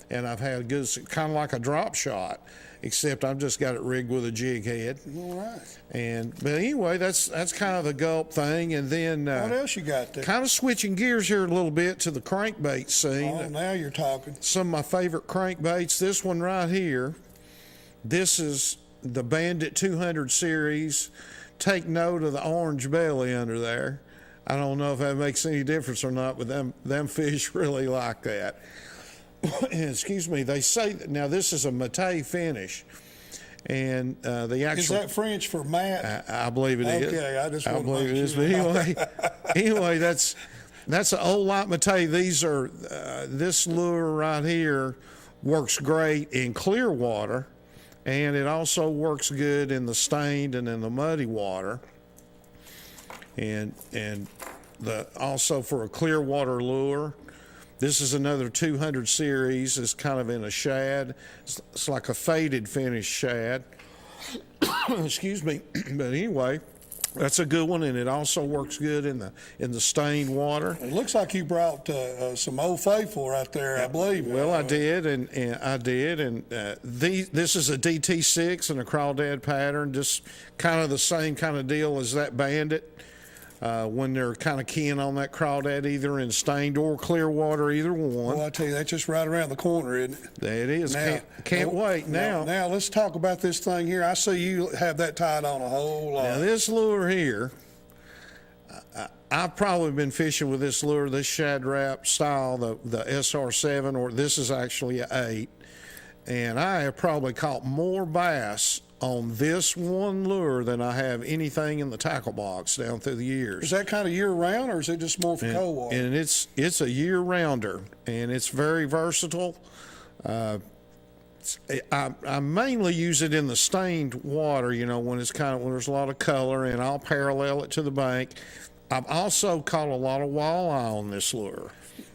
and I've had good, kind of like a drop shot, except I've just got it rigged with a jig head. All right. But anyway, that's kind of the gulp thing, and then what else you got there? Kind of switching gears here a little bit to the crankbait scene. Oh, now you're talking. Some of my favorite crankbaits. This one right here. This is the Bandit 200 series. Take note of the orange belly under there. I don't know if that makes any difference or not, but them fish really like that. Excuse me. They say that now this is a Maté finish, and the actual is that French for Matt? I believe it is. Okay, I believe it is. But anyway, that's an old light Maté. These are this lure right here works great in clear water. And it also works good in the stained and in the muddy water. And also for a clear water lure, this is another 200 series. It's kind of in a shad. It's like a faded finish shad. Excuse me. But anyway, That's a good one, and it also works good in the stained water. It looks like you brought some Old Faithful right there, I believe. Well, I did, and this is a DT6 and a crawdad pattern, just kind of the same kind of deal as that Bandit. When they're kind of keying on that crawdad, either in stained or clear water, either one. Well, I tell you, that's just right around the corner, isn't it? There it is. Now, can't wait now. Now, let's talk about this thing here. I see you have that tied on a whole lot. Now, this lure here, I've probably been fishing with this lure, this Shad Rap style, the SR7, or this is actually an 8. And I have probably caught more bass on this one lure than I have anything in the tackle box down through the years. Is that kind of year round, or is it just more for cold water? And it's a year rounder, and it's very versatile. I mainly use it in the stained water, when there's a lot of color, and I'll parallel it to the bank. I've also caught a lot of walleye on this lure.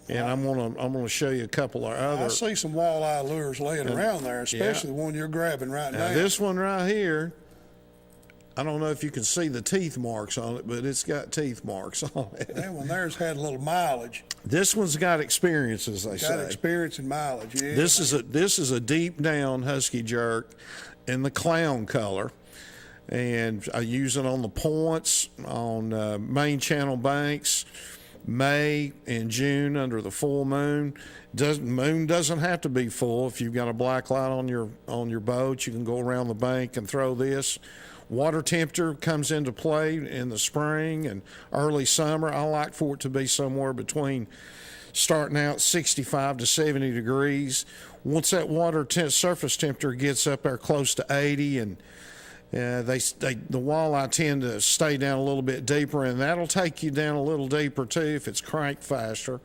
And I'm gonna show you a couple of other. I see some walleye lures laying around there, especially the one you're grabbing right now. This one right here, I don't know if you can see the teeth marks on it, but it's got teeth marks on it. That one there's had a little mileage. This one's got experience, as they say. Got experience and mileage. Yeah. This is a deep down husky jerk in the clown color. And I use it on the points, on main channel banks, May and June under the full moon. Moon doesn't have to be full. If you've got a black light on your boat, you can go around the bank and throw this. Water temperature comes into play in the spring and early summer. I like for it to be somewhere between starting out 65 to 70 degrees. Once that surface temperature gets up there close to 80, and the walleye tend to stay down a little bit deeper, and that'll take you down a little deeper too if it's cranked faster.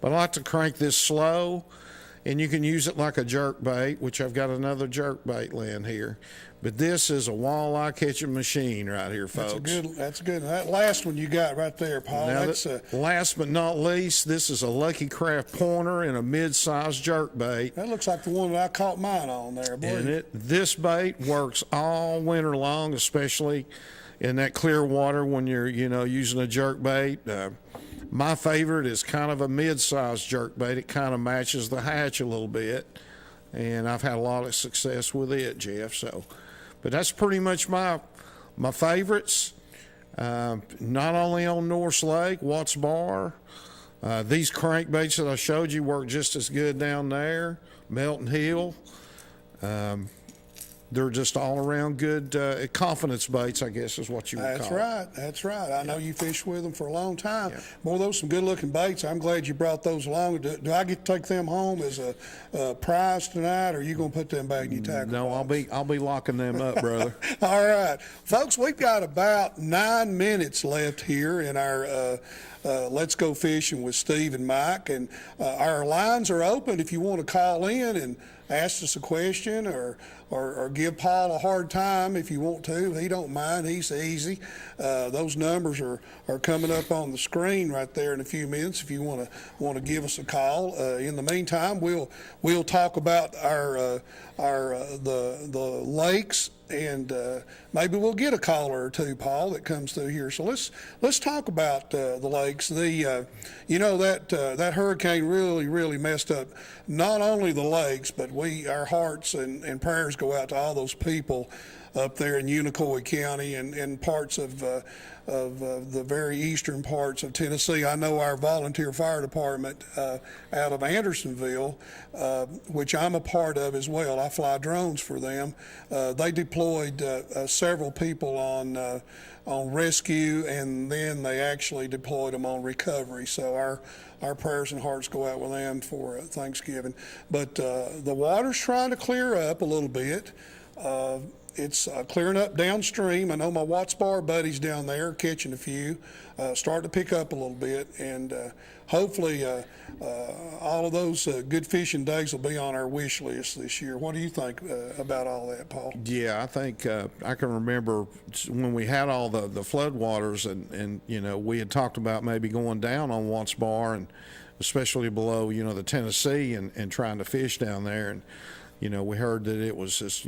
But I like to crank this slow, and you can use it like a jerk bait, which I've got another jerk bait laying here. But this is a walleye catching machine right here, folks. That's good. That last one you got right there, Paul. Now, last but not least, this is a Lucky Craft pointer and a mid-sized jerk bait. That looks like the one that I caught mine on there, boy. And this bait works all winter long, especially in that clear water when you're, using a jerk bait. My favorite is kind of a mid-sized jerk bait. It kind of matches the hatch a little bit, and I've had a lot of success with it, Jeff. But that's pretty much my favorites. Not only on Norse Lake, Watts Bar. These crankbaits that I showed you work just as good down there. Melton Hill. They're just all around good confidence baits, I guess is what you would call it. That's right. I know you fished with them for a long time. Yeah. Boy, those are some good looking baits. I'm glad you brought those along. Do I get to take them home as a prize tonight, or are you going to put them back in your tackle box? No, I'll be locking them up, brother. All right. Folks, we've got about 9 minutes left here in our Let's Go Fishing with Steve and Mike, and our lines are open if you want to call in and ask us a question or give Paul a hard time if you want to. He don't mind. He's easy. Those numbers are coming up on the screen right there in a few minutes if you want to give us a call. In the meantime, we'll talk about the lakes, and maybe we'll get a caller or two, Paul, that comes through here. So let's talk about the lakes. That hurricane really messed up not only the lakes, but our hearts and prayers go out to all those people up there in Unicoi County and parts of the very eastern parts of Tennessee. I know our volunteer fire department out of Andersonville, which I'm a part of as well. I fly drones for them. They deployed several people on rescue, and then they actually deployed them on recovery. So our prayers and hearts go out with them for Thanksgiving. But the water's trying to clear up a little bit. It's clearing up downstream. I know my Watts Bar buddies down there catching a few, starting to pick up a little bit, and hopefully all of those good fishing days will be on our wish list this year. What do you think about all that, Paul? Yeah, I think I can remember when we had all the flood waters, and we had talked about maybe going down on Watts Bar, and especially below the Tennessee, and trying to fish down there, and we heard that it was just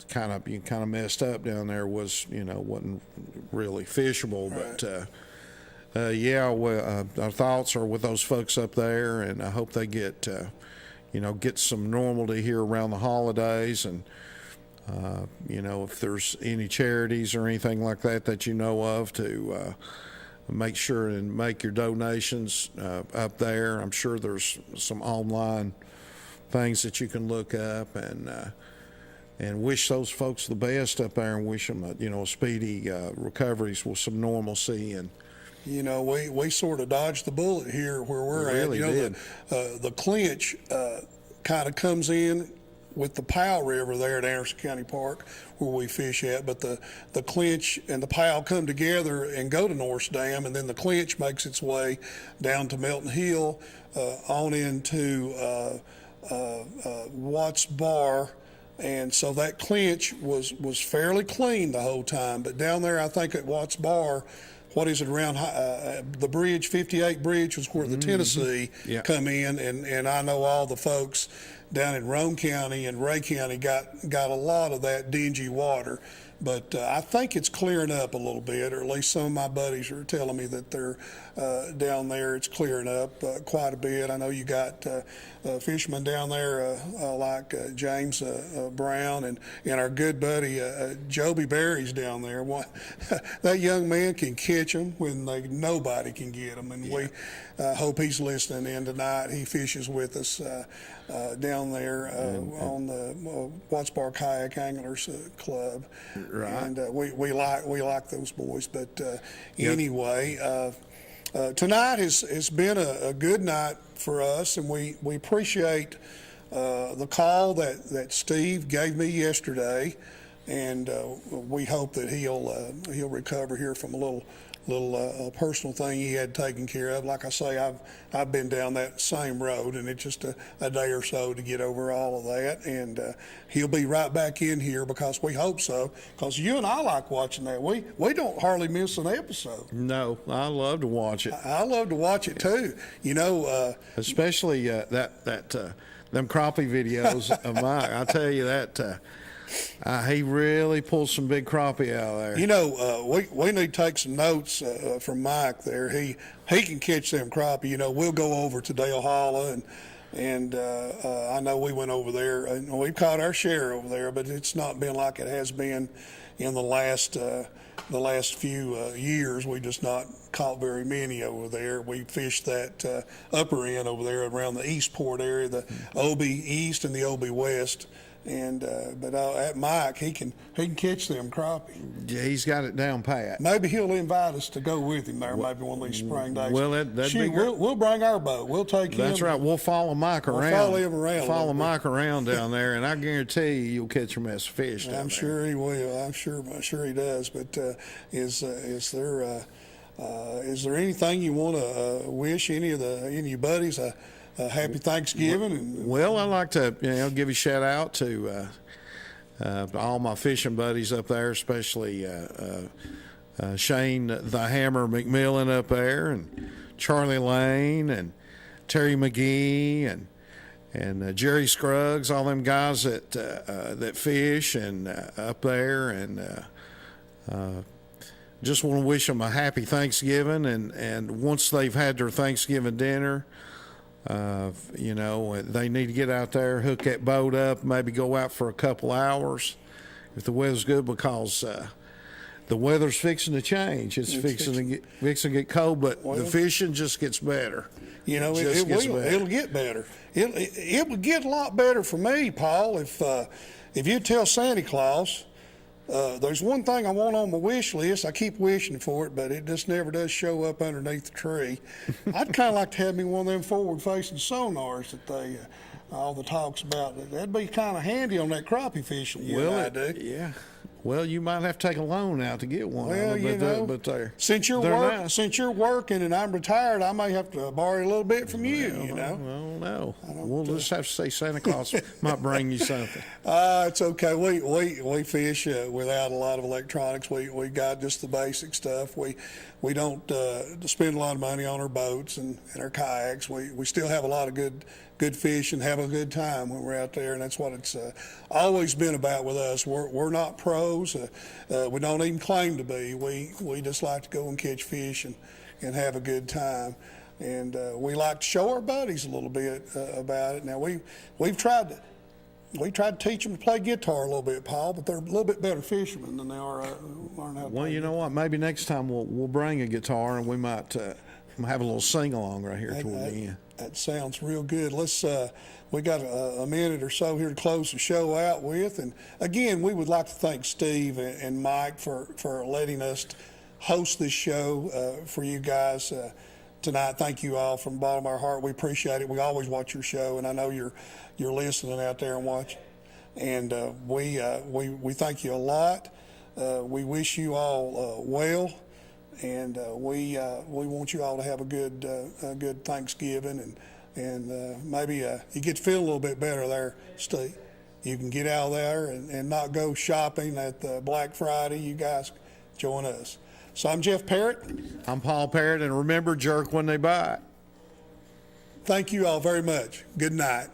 kind of messed up down there was, wasn't really fishable. Right. But yeah, our thoughts are with those folks up there, and I hope they get some normality here around the holidays. And if there's any charities or anything like that you know of, to make sure and make your donations up there. I'm sure there's some online things that you can look up, and wish those folks the best up there, and wish them a speedy recoveries with some normalcy. And we sort of dodged the bullet here where we're really at. did. The clinch kind of comes in with the Powell River there at Anderson County Park where we fish at, but the clinch and the Powell come together and go to Norris Dam, and then the clinch makes its way down to Melton Hill, on into Watts Bar. And so that clinch was fairly clean the whole time. But down there, I think at Watts Bar, what is it, around the bridge, 58 Bridge, was where the Tennessee come in. And I know all the folks down in Roane County and Ray County got a lot of that dingy water. But I think it's clearing up a little bit, or at least some of my buddies are telling me that they're down there. It's clearing up quite a bit. I know you got fishermen down there like James Brown and our good buddy Joby Berry's down there. That young man can catch them when nobody can get them, and we hope he's listening in tonight. He fishes with us down there on the Watts Bar Kayak Anglers Club. Right. And we like those boys. But anyway, tonight has been a good night for us, and we appreciate the call that Steve gave me yesterday, and we hope that he'll recover here from a little personal thing he had taken care of. Like I say, I've been down that same road, and it's just a day or so to get over all of that, and he'll be right back in here, because we hope so, because you and I like watching that. We don't hardly miss an episode. No, I love to watch it. I love to watch it too. Especially them crappie videos of Mike. I tell you that. He really pulls some big crappie out of there. We need to take some notes from Mike there. He can catch them crappie. We'll go over to Dale Holla, and I know we went over there, and we caught our share over there, but it's not been like it has been in the last few years. We just not caught very many over there. We fished that upper end over there around the Eastport area, the OB East and the OB West. And but at Mike, he can catch them crappie. Yeah, he's got it down pat. Maybe he'll invite us to go with him there. Maybe one of these spring days. Well, that'd be great. We'll bring our boat. We'll take him. That's right. We'll follow Mike around. Follow him around. Follow Mike around down there, and I guarantee you'll catch a mess of fish down there. I'm sure he will. I'm sure he does. But is there anything you want to wish any of your buddies a happy Thanksgiving? Well, I'd like to give a shout out to all my fishing buddies up there, especially Shane the Hammer McMillan up there, and Charlie Lane, and Terry McGee, and Jerry Scruggs, all them guys that fish and up there, and just want to wish them a happy Thanksgiving, and once they've had their Thanksgiving dinner, they need to get out there, hook that boat up, maybe go out for a couple hours if the weather's good, because the weather's fixing to change. It's fixing to get cold, but the fishing just gets better. It will. It'll get better. It would get a lot better for me, Paul, if you tell Santa Claus, there's one thing I want on my wish list. I keep wishing for it, but it just never does show up underneath the tree. I'd kind of like to have me one of them forward-facing sonars that all the talks about. That'd be kind of handy on that crappie fishing. I do. Yeah. Well, you might have to take a loan out to get one. Well, since you're working and I'm retired, I may have to borrow a little bit from you. Well, no. We'll just have to say Santa Claus might bring you something. It's okay. We fish without a lot of electronics. We got just the basic stuff. We don't spend a lot of money on our boats and our kayaks. We still have a lot of good good fish and have a good time when we're out there, and that's what it's always been about with us. We're not pros. We don't even claim to be. We just like to go and catch fish and have a good time. And we like to show our buddies a little bit about it. Now, we've tried to teach them to play guitar a little bit, Paul, but they're a little bit better fishermen than they are learning how to Well, play you know what? Maybe next time we'll bring a guitar and we might have a little sing along right here toward the end. That sounds real good. Let's. We got a minute or so here to close the show out with, and again, we would like to thank Steve and Mike for letting us host this show for you guys tonight. Thank you all from the bottom of our heart. We appreciate it. We always watch your show, and I know you're listening out there and watching. And we thank you a lot. We wish you all well. And we want you all to have a good Thanksgiving, and maybe you get to feel a little bit better there, Steve. You can get out there and not go shopping at the Black Friday. You guys join us. So I'm Jeff Parrott. I'm Paul Parrott, and remember, jerk when they bite. Thank you all very much. Good night.